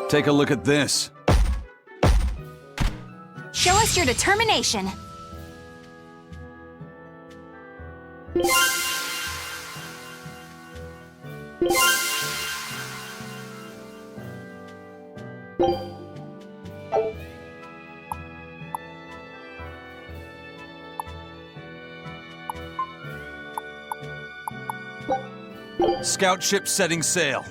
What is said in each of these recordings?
Take a look at this. Show us your determination. Scout ship setting sail.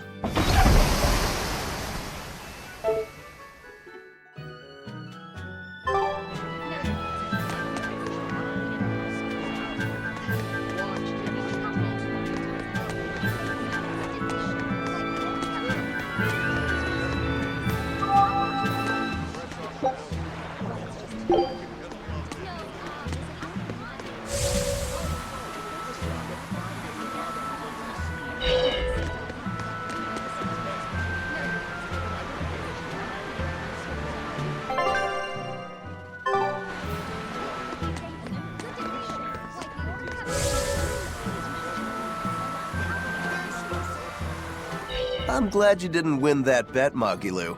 I'm glad you didn't win that bet, Magilu.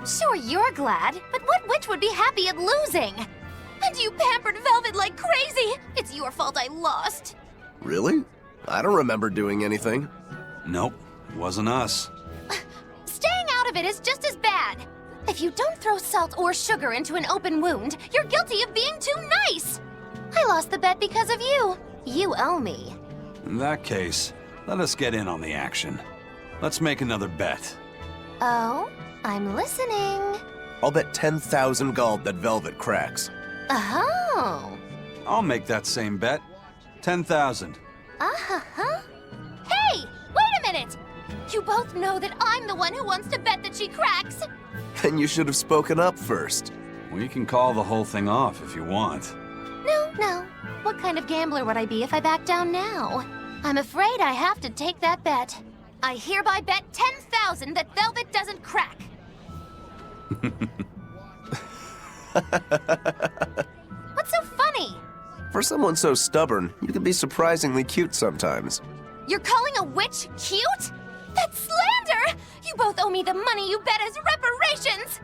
Sure, you're glad, but what witch would be happy at losing? And you pampered Velvet like crazy! It's your fault I lost. Really? I don't remember doing anything. Nope, wasn't us. Staying out of it is just as bad. If you don't throw salt or sugar into an open wound, you're guilty of being too nice. I lost the bet because of you. You owe me. In that case, let us get in on the action. Let's make another bet. Oh? I'm listening. I'll bet 10,000 gold that Velvet cracks. Oh. I'll make that same bet. 10,000. Uh-huh. Hey! Wait a minute! You both know that I'm the one who wants to bet that she cracks. Then you should have spoken up first. We can call the whole thing off if you want. No. What kind of gambler would I be if I back down now? I'm afraid I have to take that bet. I hereby bet 10,000 that Velvet doesn't crack. What's so funny? For someone so stubborn, you can be surprisingly cute sometimes. You're calling a witch cute? That's slander! You both owe me the money you bet as reparations!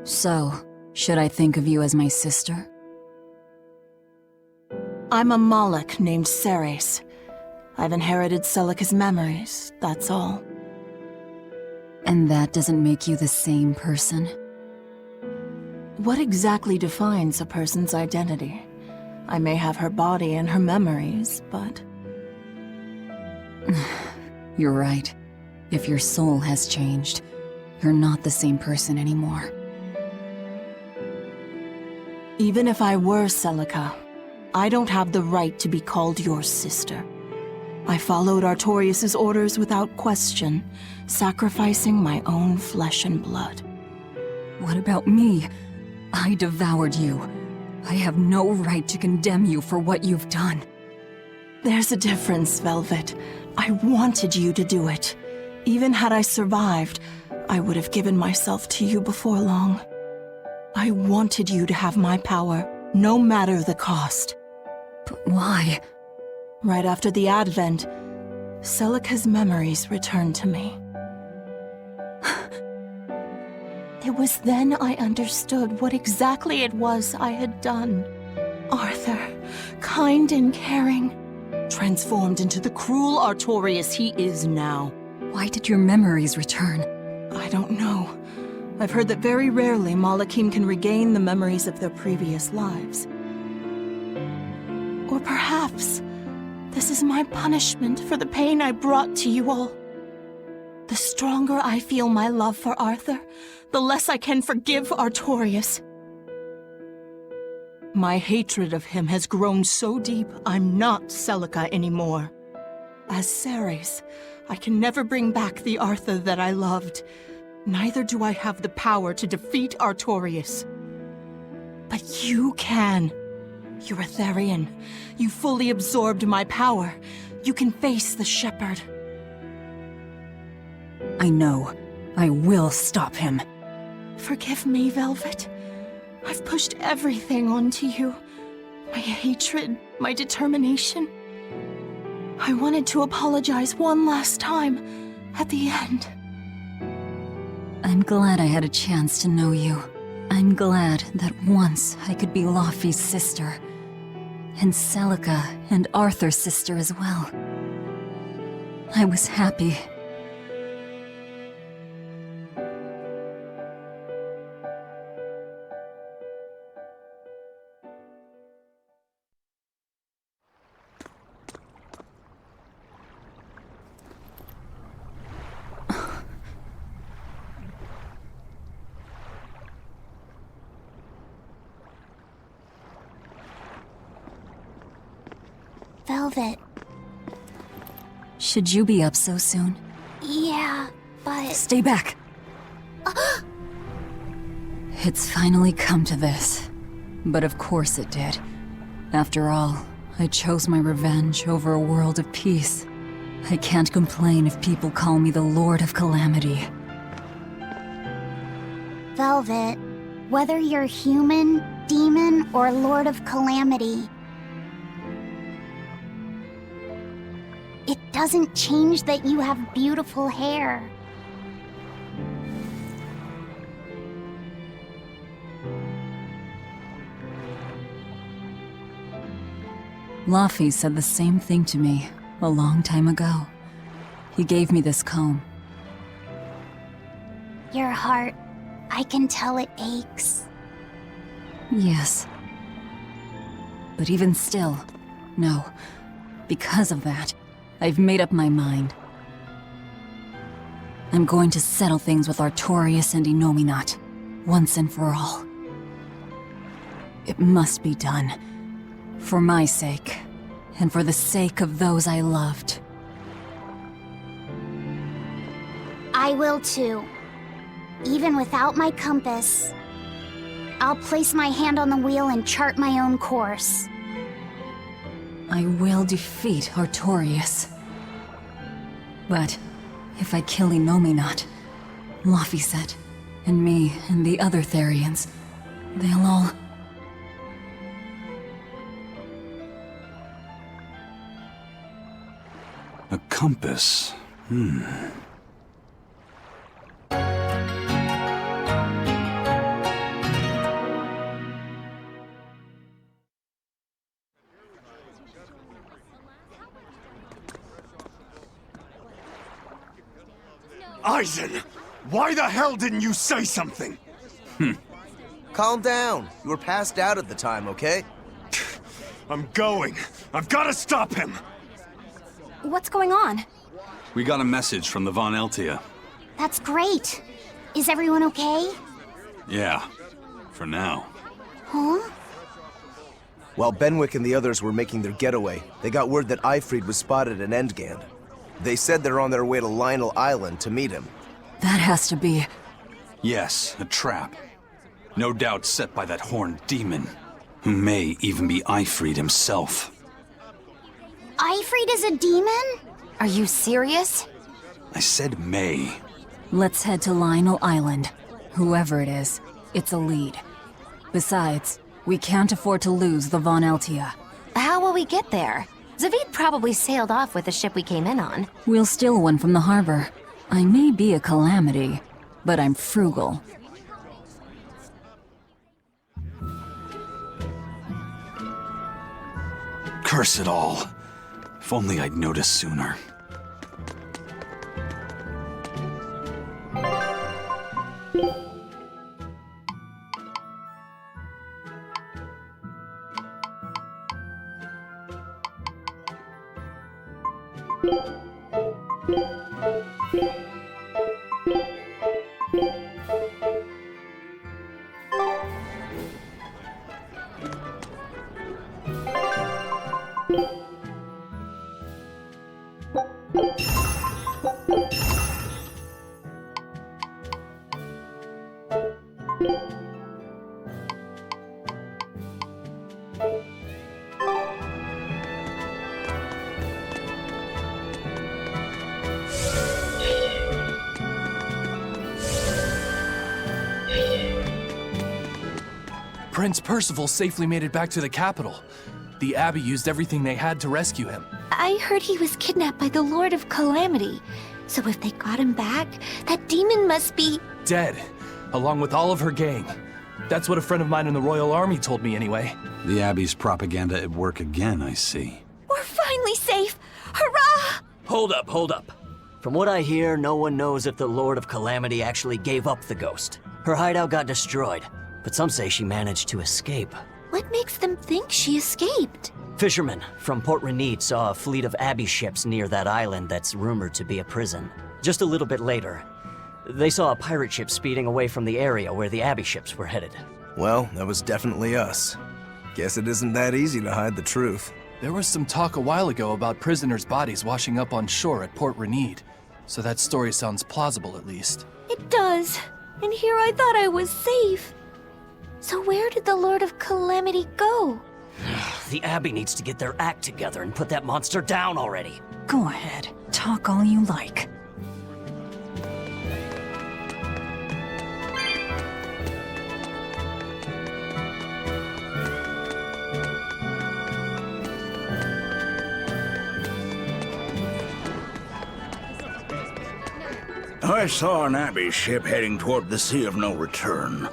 So, should I think of you as my sister? I'm a Moloch named Ceres. I've inherited Celica's memories, that's all. And that doesn't make you the same person? What exactly defines a person's identity? I may have her body and her memories, but... You're right. If your soul has changed, you're not the same person anymore. Even if I were Celica, I don't have the right to be called your sister. I followed Artorius' orders without question, sacrificing my own flesh and blood. What about me? I devoured you. I have no right to condemn you for what you've done. There's a difference, Velvet. I wanted you to do it. Even had I survived, I would have given myself to you before long. I wanted you to have my power, no matter the cost. But why? Right after the Advent, Celica's memories returned to me. It was then I understood what exactly it was I had done. Arthur, kind and caring, transformed into the cruel Artorias he is now. Why did your memories return? I don't know. I've heard that very rarely Malakim can regain the memories of their previous lives. Or perhaps this is my punishment for the pain I brought to you all. The stronger I feel my love for Arthur, the less I can forgive Artorias. My hatred of him has grown so deep, I'm not Celica anymore. As Ceres, I can never bring back the Arthur that I loved. Neither do I have the power to defeat Artorias. But you can. You're a Therian. You fully absorbed my power. You can face the Shepherd. I know. I will stop him. Forgive me, Velvet. I've pushed everything onto you. My hatred, my determination. I wanted to apologize one last time, at the end. I'm glad I had a chance to know you. I'm glad that once I could be Laufey's sister. And Celica and Arthur's sister as well. I was happy. Velvet. Should you be up so soon? Yeah, but... Stay back! It's finally come to this. But of course it did. After all, I chose my revenge over a world of peace. I can't complain if people call me the Lord of Calamity. Velvet, whether you're human, demon, or Lord of Calamity, it doesn't change that you have beautiful hair. Laufey said the same thing to me a long time ago. He gave me this comb. Your heart, I can tell it aches. Yes. But even still, no. Because of that, I've made up my mind. I'm going to settle things with Artorias and Inominat, once and for all. It must be done. For my sake, and for the sake of those I loved. I will too. Even without my compass, I'll place my hand on the wheel and chart my own course. I will defeat Artorias. But if I kill Inominat, Laufey said, and me and the other Therians, they'll all... A compass. Eisen! Why the hell didn't you say something? Calm down. You were passed out at the time, okay? I'm going. I've got to stop him! What's going on? We got a message from the Von Eltia. That's great. Is everyone okay? Yeah, for now. Huh? While Benwick and the others were making their getaway, they got word that Aifread was spotted at Endgand. They said they're on their way to Lionel Island to meet him. That has to be... Yes, a trap. No doubt set by that horned demon, who may even be Aifread himself. Aifread is a demon? Are you serious? I said may. Let's head to Lionel Island. Whoever it is, it's a lead. Besides, we can't afford to lose the Von Eltia. How will we get there? Zavid probably sailed off with the ship we came in on. We'll steal one from the harbor. I may be a calamity, but I'm frugal. Curse it all. If only I'd noticed sooner. Prince Percival safely made it back to the capital. The Abbey used everything they had to rescue him. I heard he was kidnapped by the Lord of Calamity. So if they got him back, that demon must be... Dead, along with all of her gang. That's what a friend of mine in the Royal Army told me anyway. The Abbey's propaganda at work again, I see. We're finally safe! Hurrah! Hold up. From what I hear, no one knows if the Lord of Calamity actually gave up the ghost. Her hideout got destroyed, but some say she managed to escape. What makes them think she escaped? Fishermen from Port Renede saw a fleet of Abbey ships near that island that's rumored to be a prison. Just a little bit later, they saw a pirate ship speeding away from the area where the Abbey ships were headed. Well, that was definitely us. Guess it isn't that easy to hide the truth. There was some talk a while ago about prisoners' bodies washing up on shore at Port Renede, so that story sounds plausible at least. It does. And here I thought I was safe. So where did the Lord of Calamity go? The Abbey needs to get their act together and put that monster down already. Go ahead, talk all you like. I saw an Abbey ship heading toward the Sea of No Return.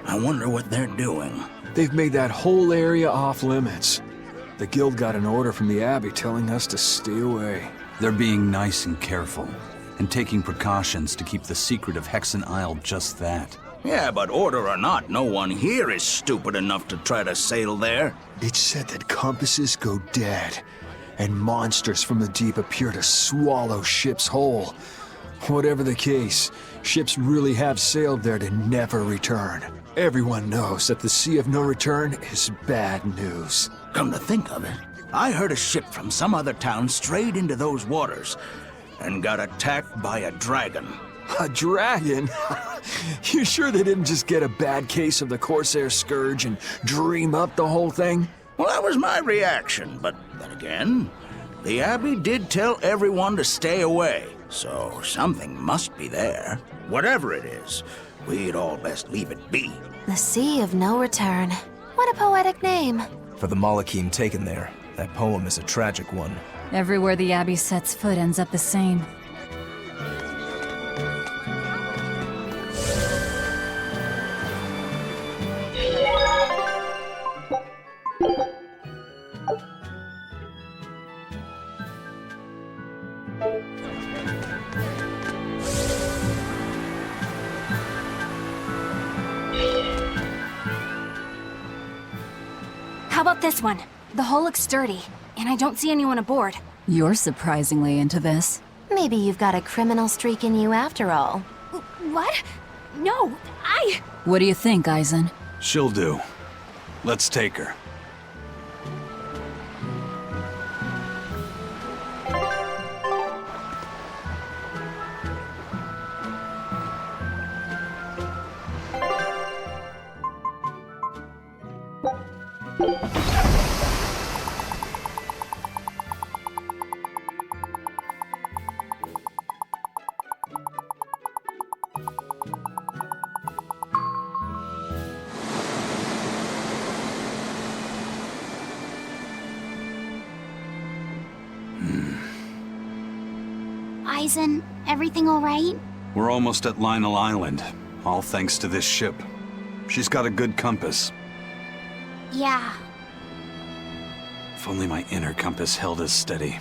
I wonder what they're doing. They've made that whole area off limits. The Guild got an order from the Abbey telling us to stay away. They're being nice and careful, and taking precautions to keep the secret of Hexen Isle just that. Yeah, but order or not, no one here is stupid enough to try to sail there. It's said that compasses go dead, and monsters from the deep appear to swallow ships whole. Whatever the case, ships really have sailed there to never return. Everyone knows that the Sea of No Return is bad news. Come to think of it, I heard a ship from some other town strayed into those waters and got attacked by a dragon. A dragon? You sure they didn't just get a bad case of the Corsair Scourge and dream up the whole thing? Well, that was my reaction, but then again, the Abbey did tell everyone to stay away, so something must be there. Whatever it is, we'd all best leave it be. The Sea of No Return. What a poetic name. For the Malachim taken there, that poem is a tragic one. Everywhere the Abbey sets foot ends up the same. How about this one? The hull looks sturdy, and I don't see anyone aboard. You're surprisingly into this. Maybe you've got a criminal streak in you after all. What? No, What do you think, Eisen? She'll do. Let's take her. Eisen, everything all right? We're almost at Lionel Island, all thanks to this ship. She's got a good compass. Yeah. If only my inner compass held as steady.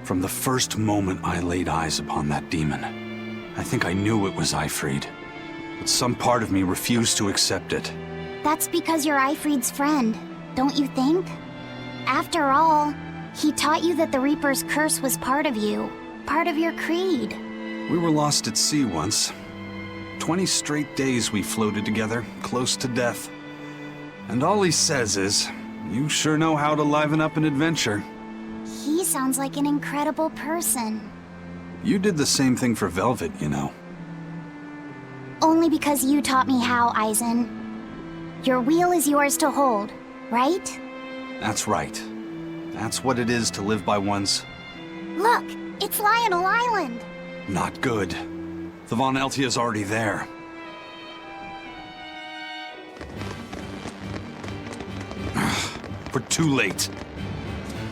From the first moment I laid eyes upon that demon, I think I knew it was Aifread. But some part of me refused to accept it. That's because you're Aifread's friend, don't you think? After all, he taught you that the Reaper's curse was part of you, part of your creed. We were lost at sea once. 20 straight days we floated together, close to death. And all he says is, you sure know how to liven up an adventure. He sounds like an incredible person. You did the same thing for Velvet, you know. Only because you taught me how, Eisen. Your wheel is yours to hold, right? That's right. That's what it is to live by one's... Look, it's Lionel Island. Not good. The Von Eltia's already there. We're too late.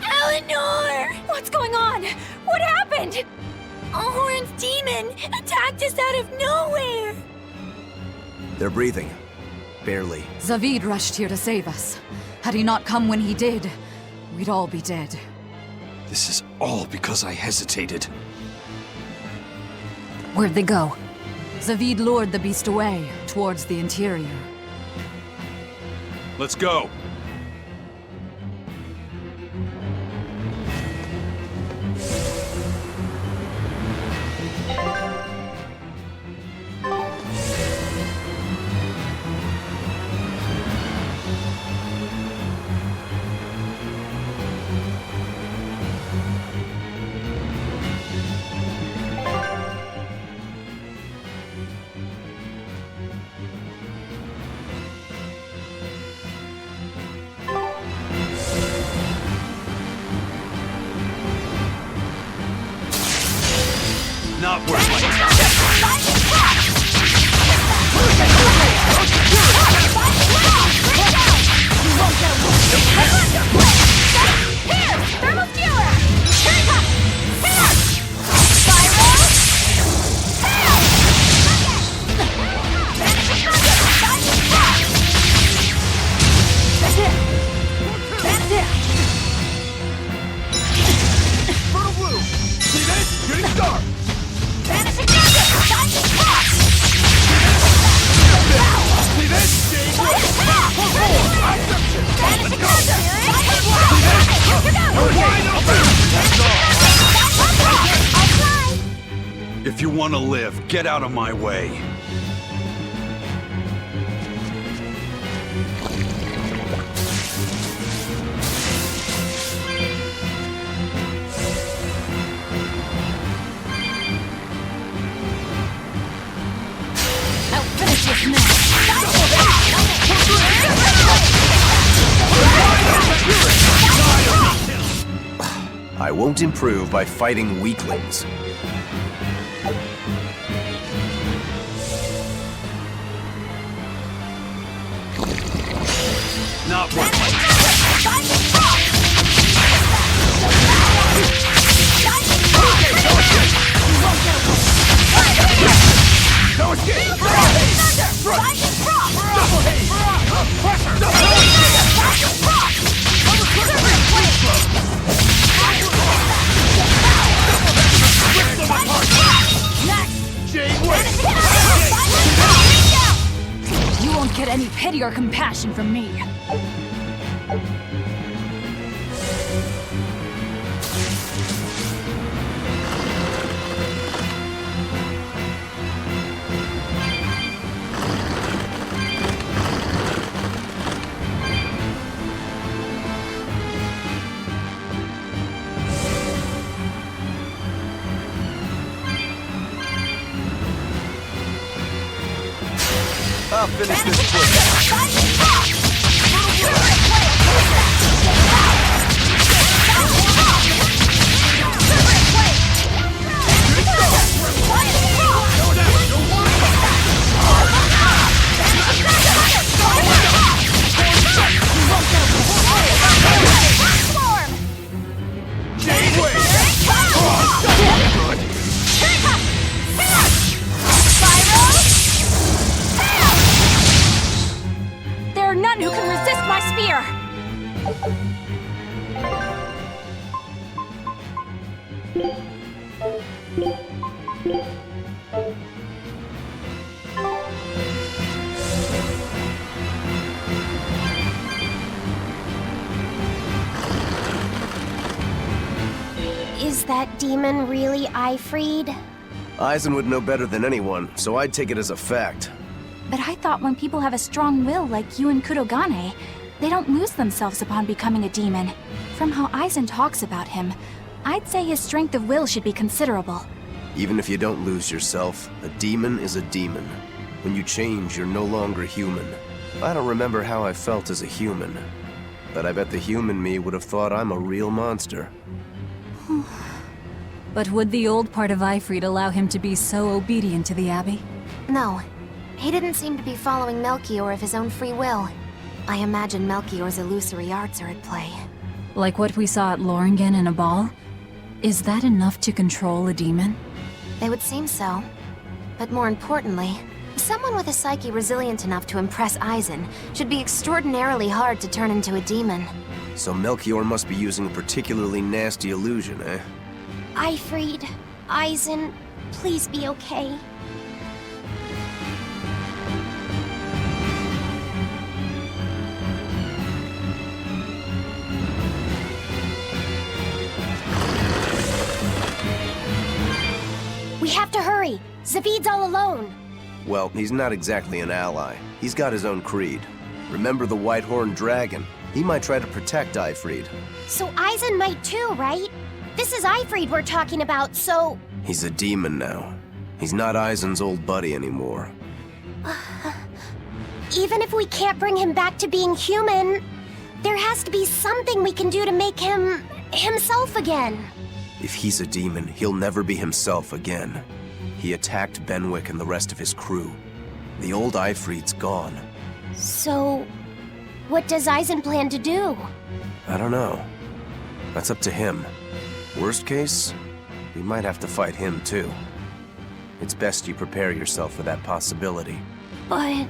Eleanor! What's going on? What happened? Horn's demon attacked us out of nowhere! They're breathing. Barely. Zavid rushed here to save us. Had he not come when he did, we'd all be dead. This is all because I hesitated. Where'd they go? Zavid lured the beast away, towards the interior. Let's go. Not worth my time. If you want to live, get out of my way. I'll finish this now. I won't improve by fighting weaklings. Not worth my time. No escape! You won't get any pity or compassion from me. I'll finish this quick. none who can resist my spear! Is that demon really Aifread? Eisen would know better than anyone, so I'd take it as a fact. But I thought when people have a strong will like you and Kurogane, they don't lose themselves upon becoming a demon. From how Eisen talks about him, I'd say his strength of will should be considerable. Even if you don't lose yourself, a demon is a demon. When you change, you're no longer human. I don't remember how I felt as a human, but I bet the human me would have thought I'm a real monster. But would the old part of Aifread allow him to be so obedient to the Abbey? No. He didn't seem to be following Melchior of his own free will. I imagine Melchior's illusory arts are at play. Like what we saw at Loringen in a ball? Is that enough to control a demon? They would seem so. But more importantly, someone with a psyche resilient enough to impress Eisen should be extraordinarily hard to turn into a demon. So Melchior must be using a particularly nasty illusion, eh? Aifread, Eisen, please be okay. We have to hurry! Zavid's all alone! Well, he's not exactly an ally. He's got his own creed. Remember the White-Horned Dragon? He might try to protect Aifread. So Eisen might too, right? This is Aifread we're talking about, so... He's a demon now. He's not Eisen's old buddy anymore. Even if we can't bring him back to being human, there has to be something we can do to make him... himself again. If he's a demon, he'll never be himself again. He attacked Benwick and the rest of his crew. The old Aifread's gone. So... what does Eisen plan to do? I don't know. That's up to him. Worst case, we might have to fight him too. It's best you prepare yourself for that possibility. But...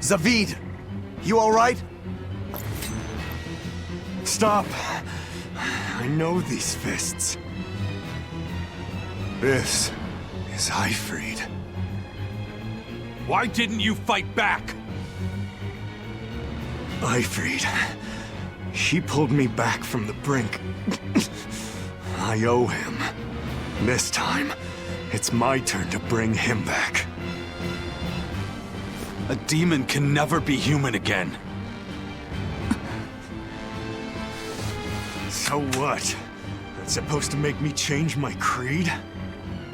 Zavid! You alright? Stop! I know these fists. This is Aifread. Why didn't you fight back? Aifread. She pulled me back from the brink. I owe him. This time, it's my turn to bring him back. A demon can never be human again. So what? That's supposed to make me change my creed?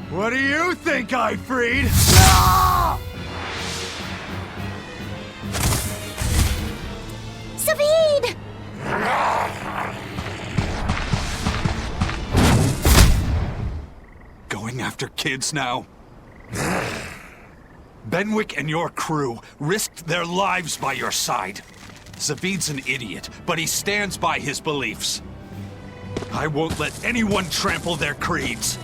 What do you think, Aifread? Zavid! Going after kids now? Benwick and your crew risked their lives by your side. Zavid's an idiot, but he stands by his beliefs. I won't let anyone trample their creeds.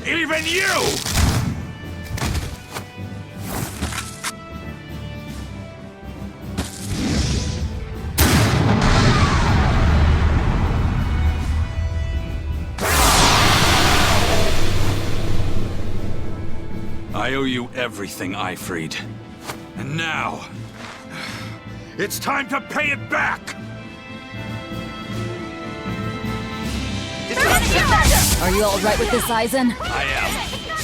Even you! I owe you everything, Aifread. And now, it's time to pay it back! Are you all right with this, Eisen? I am.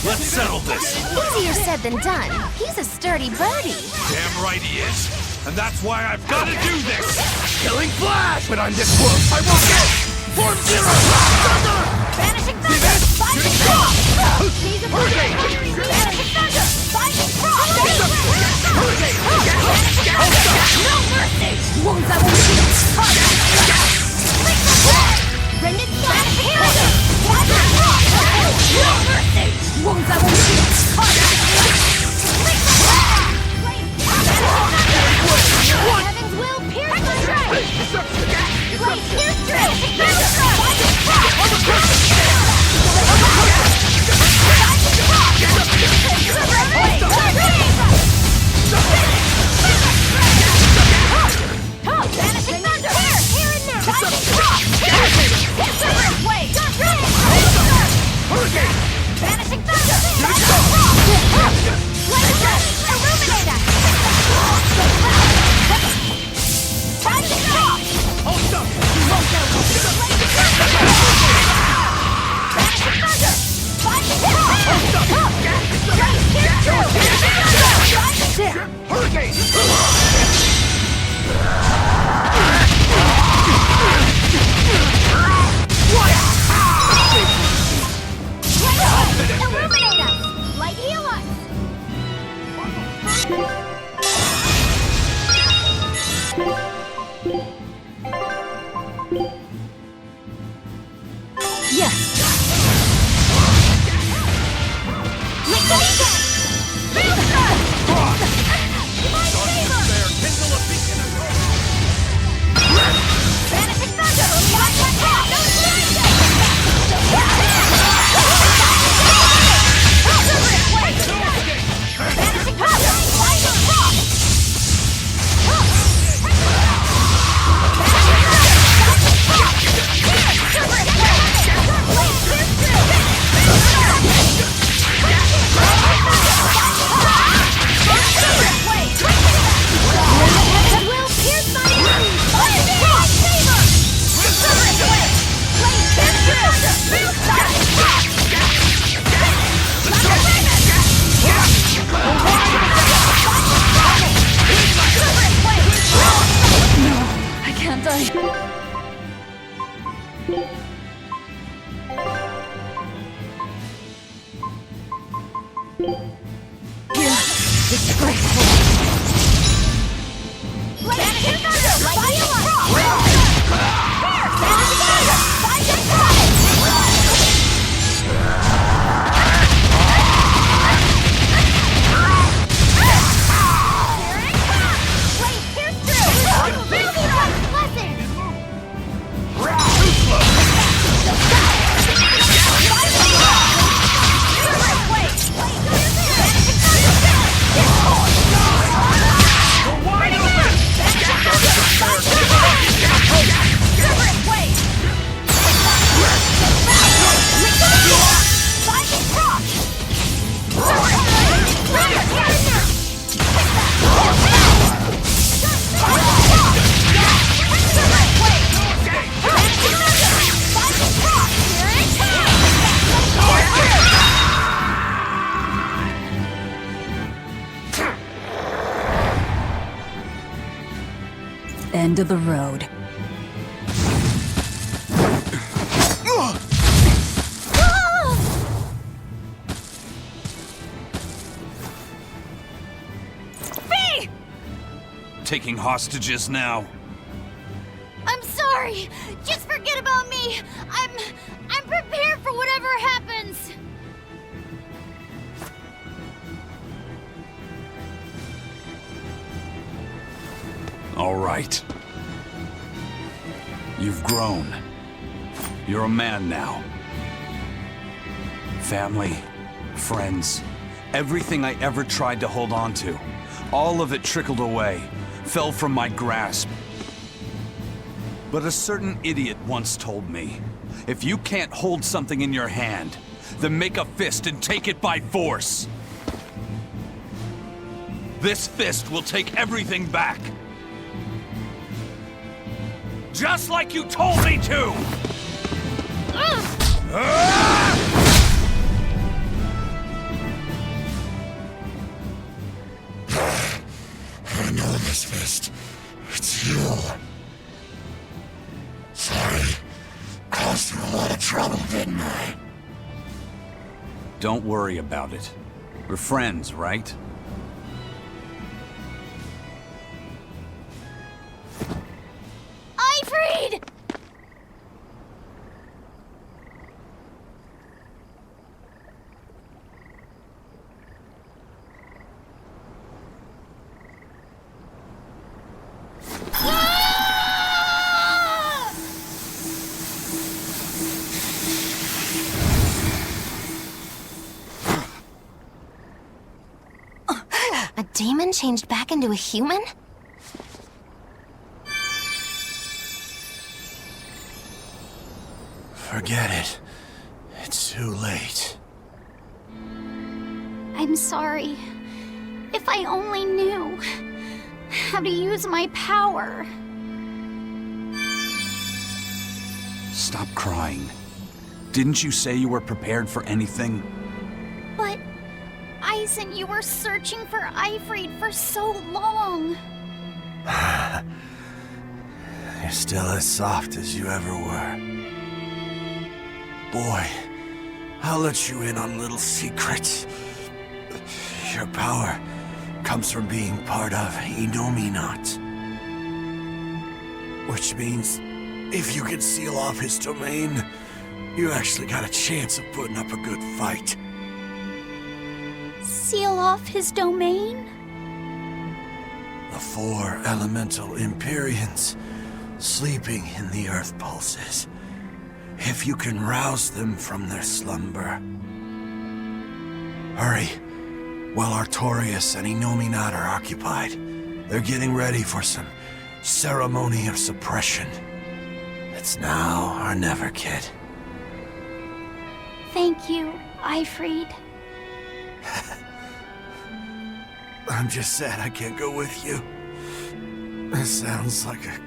Let's settle this. Easier said than done. He's a sturdy birdie. Damn right he is. And that's why I've got to do this! Killing Flash! But on this world, I won't get Form Zero! Thunder! Vanishing Thunder! Binding Frost! Season Hurricane! Vanishing Thunder! Binding Frost! Hurricane! No mercy! Wounds I won't heal! Brendan Vanishing Thunder! Binding Frost! No mercy! Wounds I won't heal! Heaven's will pierce my strength! Blade pierce through! Binding Frost! Vanishing Thunder! Here and now! Binding Frost! Hurricane! Vanishing Thunder! Binding Frost! Illuminate us! Binding Frost! Hold up! You won't go! Vanishing Thunder! Binding Frost! Hurricane! Illuminate us! Light heal us! Yes! Vanishing Thunder! I can't die. You're disgraceful. Vanishing Thunder! Light heal us! Vanishing Thunder! Binding Frost! Blade pierce through! Ruby Light's blessing! End of the road. Taking hostages now. I'm sorry. Just forget about me. I'm prepared for whatever happens. All right. You've grown. You're a man now. Family, friends, everything I ever tried to hold on to, all of it trickled away, fell from my grasp. But a certain idiot once told me, if you can't hold something in your hand, then make a fist and take it by force. This fist will take everything back. Just like you told me to! I know this fist. It's you. Sorry. Caused you a lot of trouble, didn't I? Don't worry about it. We're friends, right? Aifread! A demon changed back into a human? Forget it. It's too late. I'm sorry. If I only knew how to use my power. Stop crying. Didn't you say you were prepared for anything? But, Eisen, you were searching for Aifread for so long. You're still as soft as you ever were. Boy, I'll let you in on little secrets. Your power comes from being part of Innominat. Which means, if you can seal off his domain, you actually got a chance of putting up a good fight. Seal off his domain? The 4 elemental Empyreans sleeping in the earth pulses. If you can rouse them from their slumber. Hurry, while Artorias and Innominat are occupied. They're getting ready for some ceremony of suppression. It's now or never, kid. Thank you, Aifread. I'm just sad I can't go with you. This sounds like a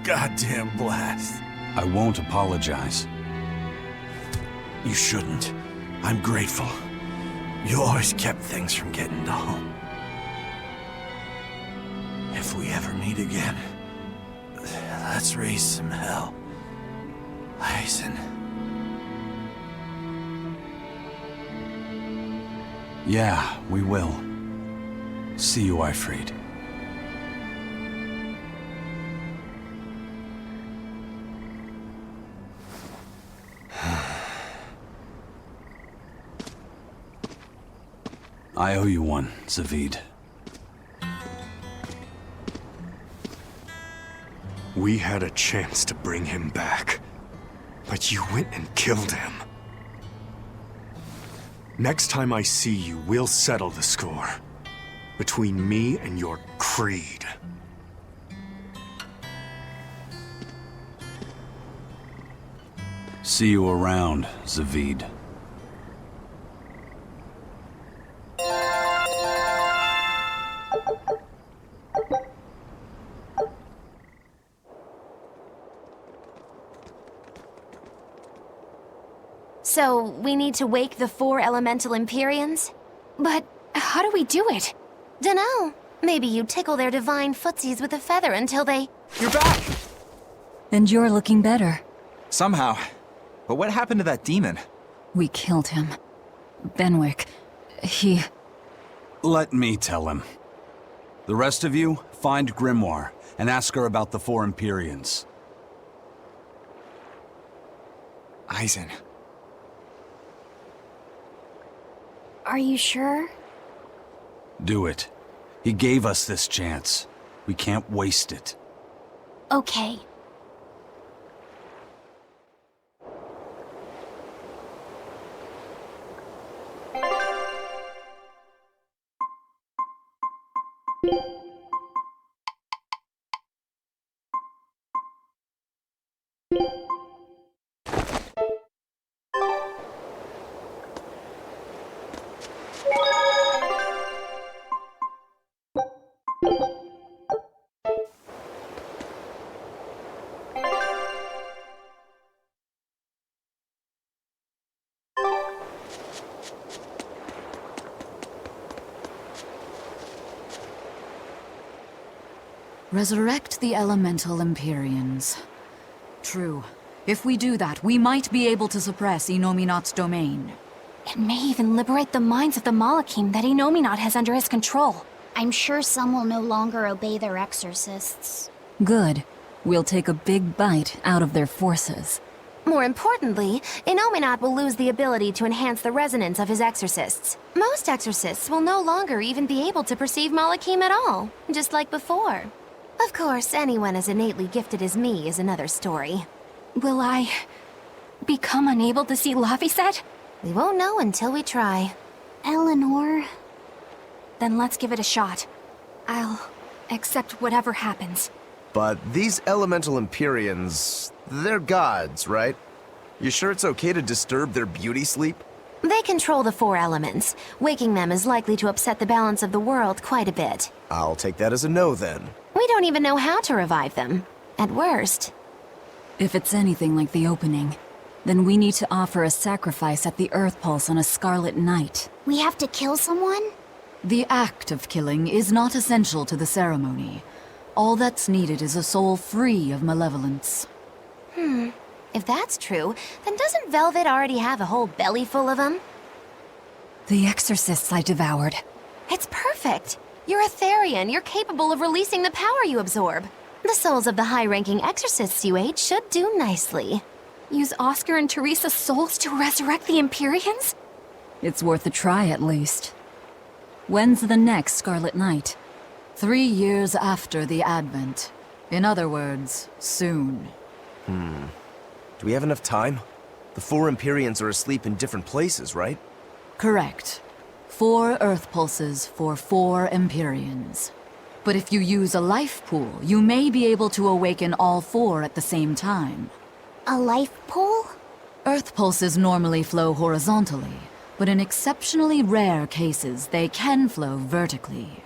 goddamn blast. I won't apologize. You shouldn't. I'm grateful. You always kept things from getting dull. If we ever meet again, let's raise some hell. Eisen. Yeah, we will. See you, Aifread. I owe you one, Zavid. We had a chance to bring him back, but you went and killed him. Next time I see you, we'll settle the score. Between me and your creed. See you around, Zavid. So, we need to wake the 4 elemental Empyreans? But how do we do it? Dunno. Maybe you tickle their divine footsies with a feather until they... You're back! And you're looking better. Somehow. But what happened to that demon? We killed him. Benwick, he... Let me tell him. The rest of you, find Grimoire and ask her about the 4 Empyreans. Eisen. Are you sure? Do it. He gave us this chance. We can't waste it. Okay. Resurrect the elemental Empyreans. True. If we do that, we might be able to suppress Inominat's domain. It may even liberate the minds of the Malachim that Inominat has under his control. I'm sure some will no longer obey their exorcists. Good. We'll take a big bite out of their forces. More importantly, Inominat will lose the ability to enhance the resonance of his exorcists. Most exorcists will no longer even be able to perceive Malachim at all, just like before. Of course, anyone as innately gifted as me is another story. Will I become unable to see Laphicet? We won't know until we try. Eleanor... Then let's give it a shot. I'll accept whatever happens. But these elemental Empyreans, they're gods, right? You sure it's okay to disturb their beauty sleep? They control the 4 elements. Waking them is likely to upset the balance of the world quite a bit. I'll take that as a no, then. We don't even know how to revive them. At worst. If it's anything like the opening, then we need to offer a sacrifice at the Earth Pulse on a scarlet night. We have to kill someone? The act of killing is not essential to the ceremony. All that's needed is a soul free of malevolence. If that's true, then doesn't Velvet already have a whole belly full of them? The exorcists I devoured. It's perfect. You're a Therian. You're capable of releasing the power you absorb. The souls of the high-ranking exorcists you ate should do nicely. Use Oscar and Teresa's souls to resurrect the Empyreans? It's worth a try, at least. When's the next Scarlet Night? 3 years after the Advent. In other words, soon. Do we have enough time? The 4 Empyreans are asleep in different places, right? Correct. 4 Earth Pulses for 4 Empyreans. But if you use a life pool, you may be able to awaken all 4 at the same time. A life pool? Earth Pulses normally flow horizontally, but in exceptionally rare cases, they can flow vertically.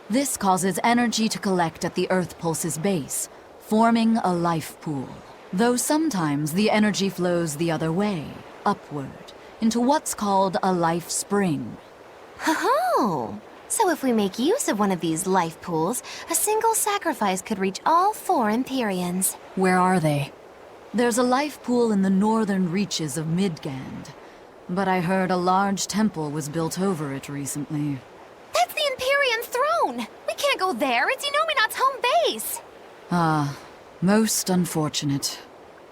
This causes energy to collect at the Earth Pulse's base, forming a life pool. Though sometimes the energy flows the other way, upward, into what's called a life spring. Oh! So if we make use of one of these life pools, a single sacrifice could reach all 4 Empyreans. Where are they? There's a life pool in the northern reaches of Midgand, but I heard a large temple was built over it recently. That's the Empyrean throne! We can't go there, it's Inominat's home base! Ah, most unfortunate.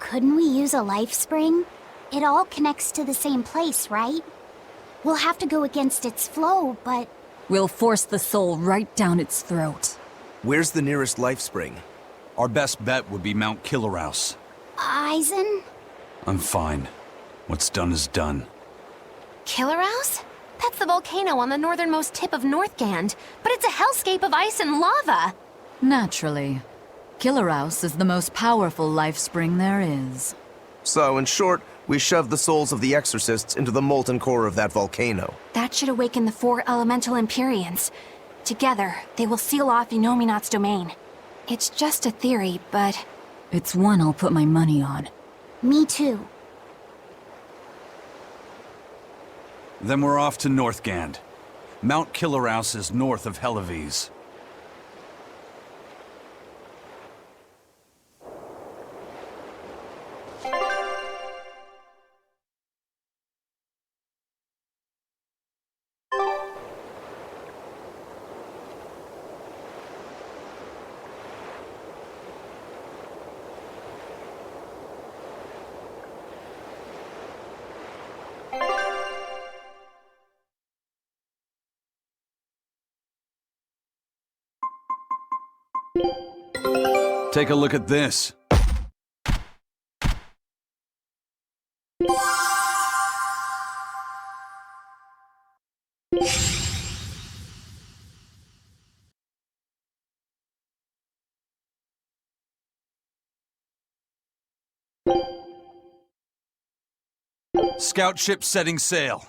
Couldn't we use a life spring? It all connects to the same place, right? We'll have to go against its flow, but... We'll force the soul right down its throat. Where's the nearest life spring? Our best bet would be Mount Killerhouse. Eisen? I'm fine. What's done is done. Killerhouse? That's the volcano on the northernmost tip of Northgand, but it's a hellscape of ice and lava! Naturally. Killerhouse is the most powerful life spring there is. So, in short, we shove the souls of the exorcists into the molten core of that volcano. That should awaken the 4 elemental Empyreans. Together, they will seal off Inominat's domain. It's just a theory, but... It's one I'll put my money on. Me too. Then we're off to Northgand. Mount Killerhouse is north of Helives. Take a look at this. Scout ship setting sail.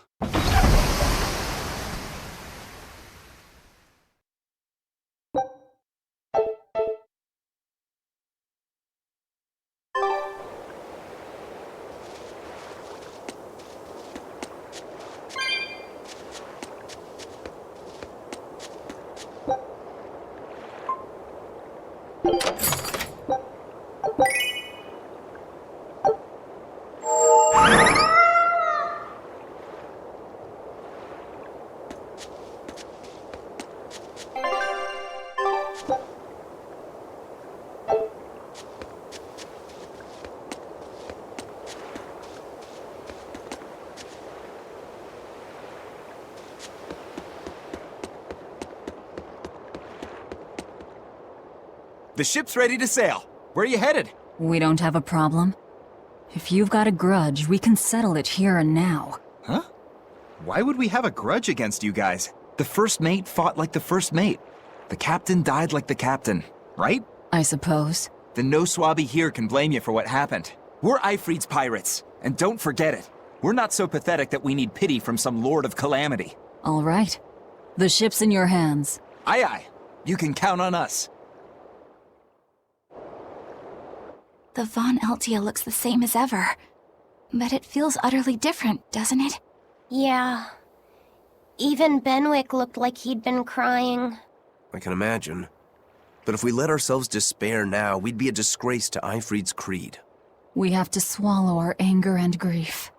The ship's ready to sail. Where are you headed? We don't have a problem. If you've got a grudge, we can settle it here and now. Huh? Why would we have a grudge against you guys? The first mate fought like the first mate. The captain died like the captain, right? I suppose. Then no swabby here can blame you for what happened. We're Aifread's pirates, and don't forget it. We're not so pathetic that we need pity from some lord of calamity. All right. The ship's in your hands. Aye aye. You can count on us. The Von Eltia looks the same as ever. But it feels utterly different, doesn't it? Yeah. Even Benwick looked like he'd been crying. I can imagine. But if we let ourselves despair now, we'd be a disgrace to Aifread's creed. We have to swallow our anger and grief,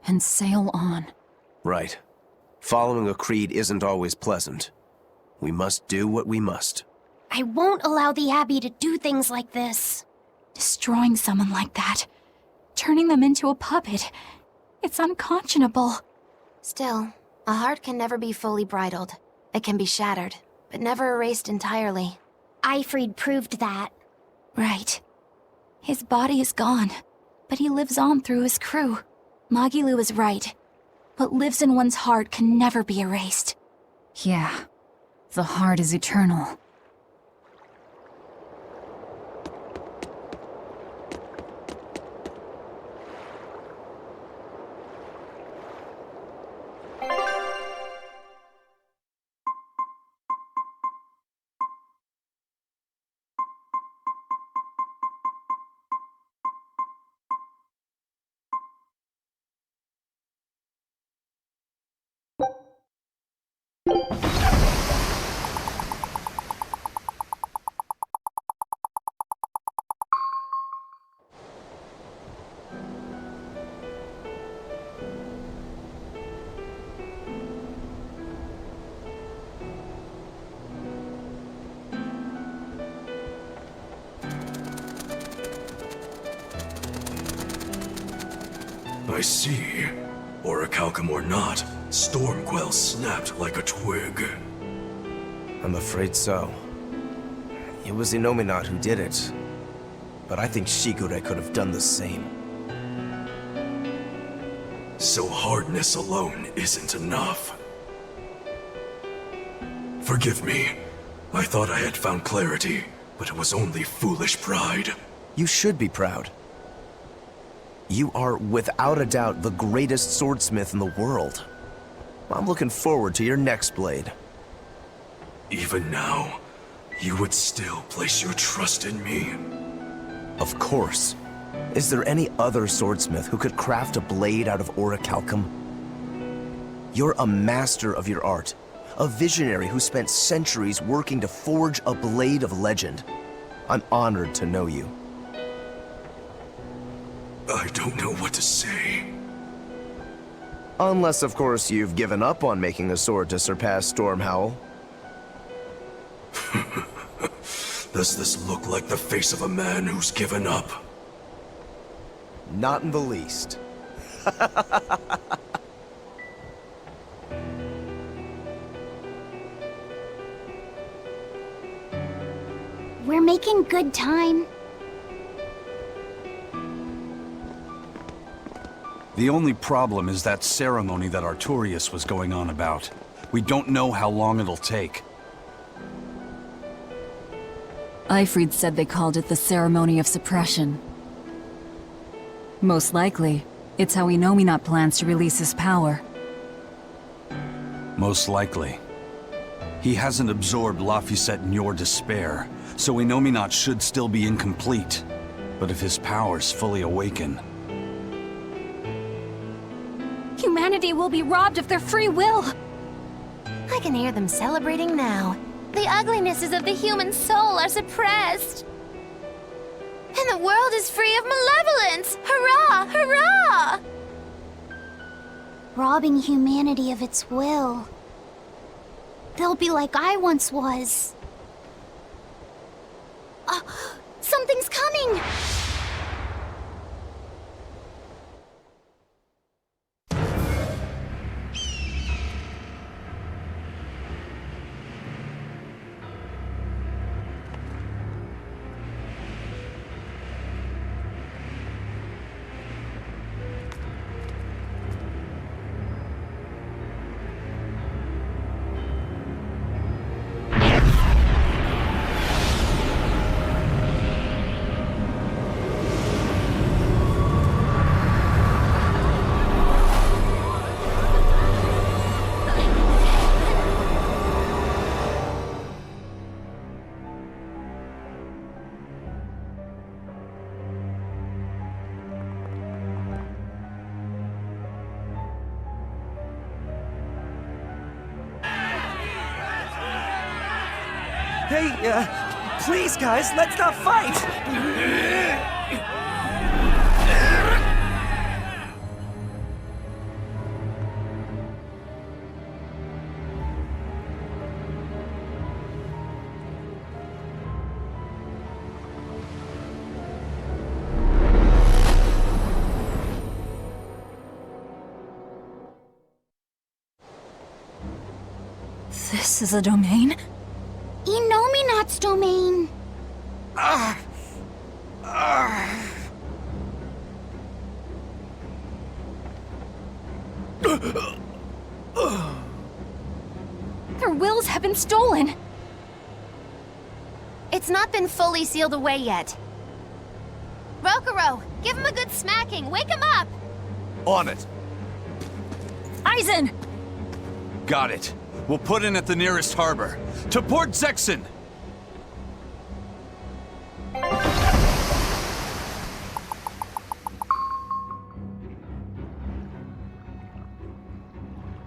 and sail on. Right. Following a creed isn't always pleasant. We must do what we must. I won't allow the Abbey to do things like this. Destroying someone like that. Turning them into a puppet. It's unconscionable. Still, a heart can never be fully bridled. It can be shattered, but never erased entirely. Aifread proved that. Right. His body is gone, but he lives on through his crew. Magilu is right. What lives in one's heart can never be erased. Yeah. The heart is eternal. I see. Orichalcum or not, Stormquell snapped like a twig. I'm afraid so. It was Inominat who did it. But I think Shigure could have done the same. So hardness alone isn't enough. Forgive me. I thought I had found clarity, but it was only foolish pride. You should be proud. You are, without a doubt, the greatest swordsmith in the world. I'm looking forward to your next blade. Even now, you would still place your trust in me? Of course. Is there any other swordsmith who could craft a blade out of orichalcum? You're a master of your art, a visionary who spent centuries working to forge a blade of legend. I'm honored to know you. I don't know what to say. Unless, of course, you've given up on making a sword to surpass Stormhowl. Does this look like the face of a man who's given up? Not in the least. We're making good time. The only problem is that ceremony that Artorias was going on about. We don't know how long it'll take. Aifread said they called it the Ceremony of Suppression. Most likely, it's how Innominat plans to release his power. Most likely. He hasn't absorbed Laphicet in your despair, so Innominat should still be incomplete. But if his powers fully awaken... Humanity will be robbed of their free will! I can hear them celebrating now. The uglinesses of the human soul are suppressed. And the world is free of malevolence! Hurrah! Hurrah! Robbing humanity of its will. They'll be like I once was. Something's coming! Hey, please guys, let's not fight! This is a domain? Innominat's domain. Their wills have been stolen! It's not been fully sealed away yet. Rokuro, give him a good smacking. Wake him up! On it. Aizen! Got it. We'll put in at the nearest harbor. To Port Zexen!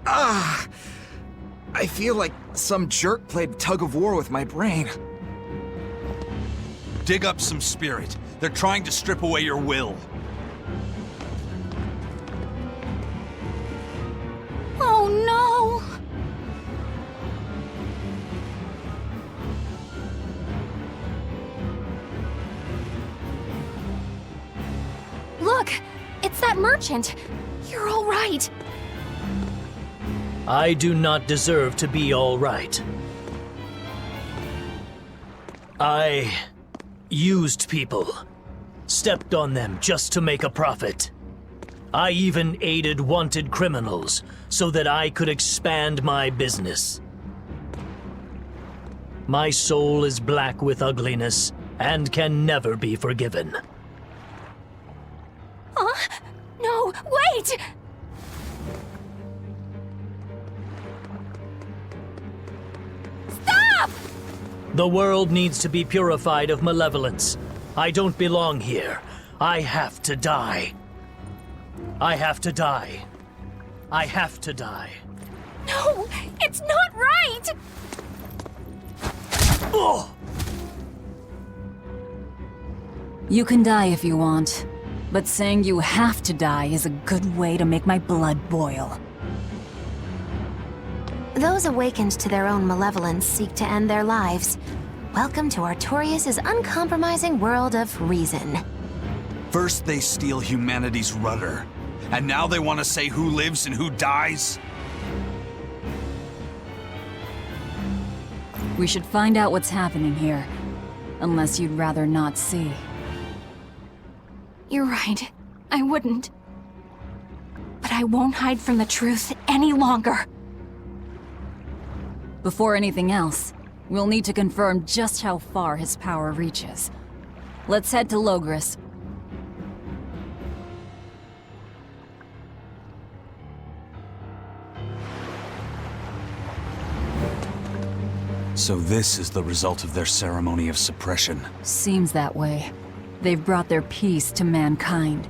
I feel like some jerk played tug of war with my brain. Dig up some spirit. They're trying to strip away your will. Oh no! Look! It's that merchant! You're all right! I do not deserve to be all right. I used people, stepped on them just to make a profit. I even aided wanted criminals so that I could expand my business. My soul is black with ugliness and can never be forgiven. No, wait! Stop! The world needs to be purified of malevolence. I don't belong here. I have to die. I have to die. I have to die. No, it's not right! Oh! You can die if you want, but saying you have to die is a good way to make my blood boil. Those awakened to their own malevolence seek to end their lives. Welcome to Artorias' uncompromising world of reason. First they steal humanity's rudder, and now they want to say who lives and who dies? We should find out what's happening here, unless you'd rather not see. You're right. I wouldn't. I won't hide from the truth any longer. Before anything else, we'll need to confirm just how far his power reaches. Let's head to Logris. So this is the result of their ceremony of suppression. Seems that way. They've brought their peace to mankind.